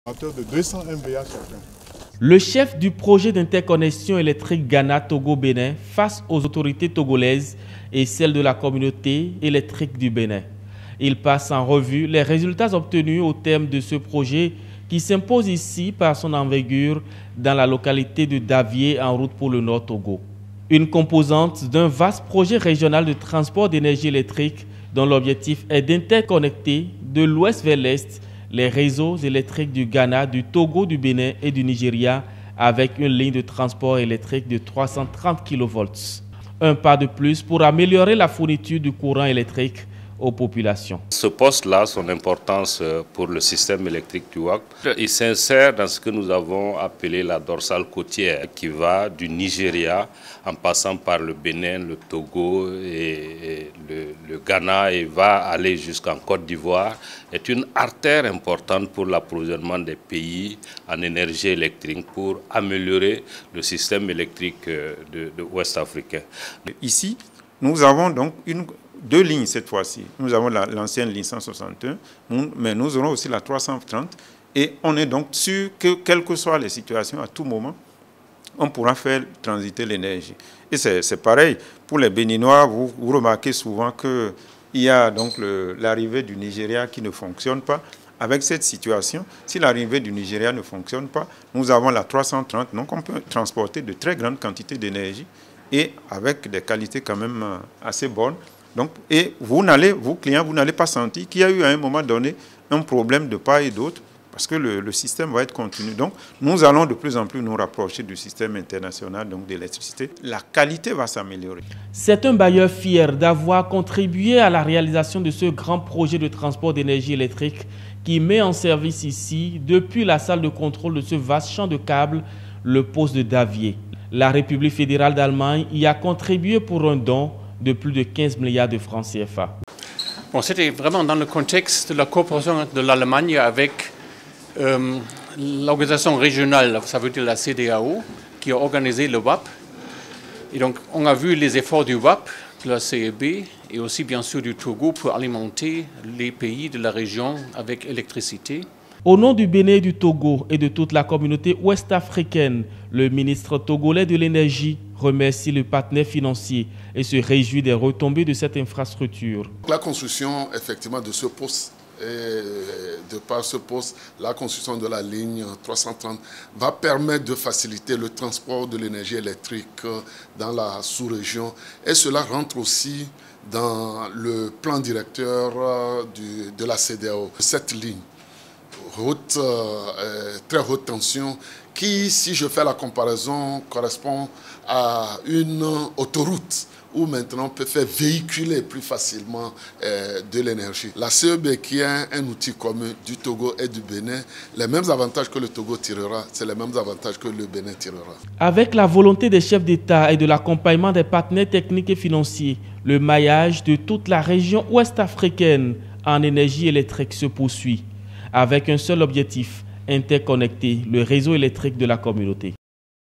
De 200 MVA chacun. Le chef du projet d'interconnexion électrique Ghana-Togo-Bénin face aux autorités togolaises et celles de la communauté électrique du Bénin. Il passe en revue les résultats obtenus au terme de ce projet qui s'impose ici par son envergure dans la localité de Davié en route pour le Nord Togo. Une composante d'un vaste projet régional de transport d'énergie électrique dont l'objectif est d'interconnecter de l'ouest vers l'est les réseaux électriques du Ghana, du Togo, du Bénin et du Nigeria avec une ligne de transport électrique de 330 kV. Un pas de plus pour améliorer la fourniture du courant électrique aux populations. Ce poste-là, son importance pour le système électrique du WAC, il s'insère dans ce que nous avons appelé la dorsale côtière qui va du Nigeria en passant par le Bénin, le Togo et le Ghana et va aller jusqu'en Côte d'Ivoire, est une artère importante pour l'approvisionnement des pays en énergie électrique pour améliorer le système électrique de l'Ouest africain. Ici, nous avons donc deux lignes cette fois-ci. Nous avons l'ancienne ligne 161, mais nous aurons aussi la 330. Et on est donc sûr que, quelles que soient les situations, à tout moment, on pourra faire transiter l'énergie. Et c'est pareil. Pour les Béninois, vous remarquez souvent qu'il y a donc l'arrivée du Nigeria qui ne fonctionne pas. Avec cette situation, si l'arrivée du Nigeria ne fonctionne pas, nous avons la 330, donc on peut transporter de très grandes quantités d'énergie et avec des qualités quand même assez bonnes. Donc, et vous, clients, vous n'allez pas sentir qu'il y a eu à un moment donné un problème de part et d'autre parce que le système va être continu. Donc, nous allons de plus en plus nous rapprocher du système international d'électricité. La qualité va s'améliorer. C'est un bailleur fier d'avoir contribué à la réalisation de ce grand projet de transport d'énergie électrique qui met en service ici, depuis la salle de contrôle de ce vaste champ de câbles, le poste de Davié. La République fédérale d'Allemagne y a contribué pour un don de plus de 15 milliards de francs CFA. Bon, c'était vraiment dans le contexte de la coopération de l'Allemagne avec l'organisation régionale, ça veut dire la CEDEAO, qui a organisé le WAP. Et donc, on a vu les efforts du WAP, de la CEB et aussi bien sûr du Togo pour alimenter les pays de la région avec électricité. Au nom du Bénin et du Togo et de toute la communauté ouest-africaine, le ministre togolais de l'énergie remercie le partenaire financier et se réjouit des retombées de cette infrastructure. La construction effectivement de ce poste, et de par ce poste, la construction de la ligne 330 va permettre de faciliter le transport de l'énergie électrique dans la sous-région et cela rentre aussi dans le plan directeur de la CEDEAO. Cette ligne très haute tension qui, si je fais la comparaison, correspond à une autoroute où maintenant on peut faire véhiculer plus facilement de l'énergie. La CEB qui est un outil commun du Togo et du Bénin, les mêmes avantages que le Togo tirera, c'est les mêmes avantages que le Bénin tirera. Avec la volonté des chefs d'État et de l'accompagnement des partenaires techniques et financiers, le maillage de toute la région ouest-africaine en énergie électrique se poursuit, avec un seul objectif, interconnecter le réseau électrique de la communauté.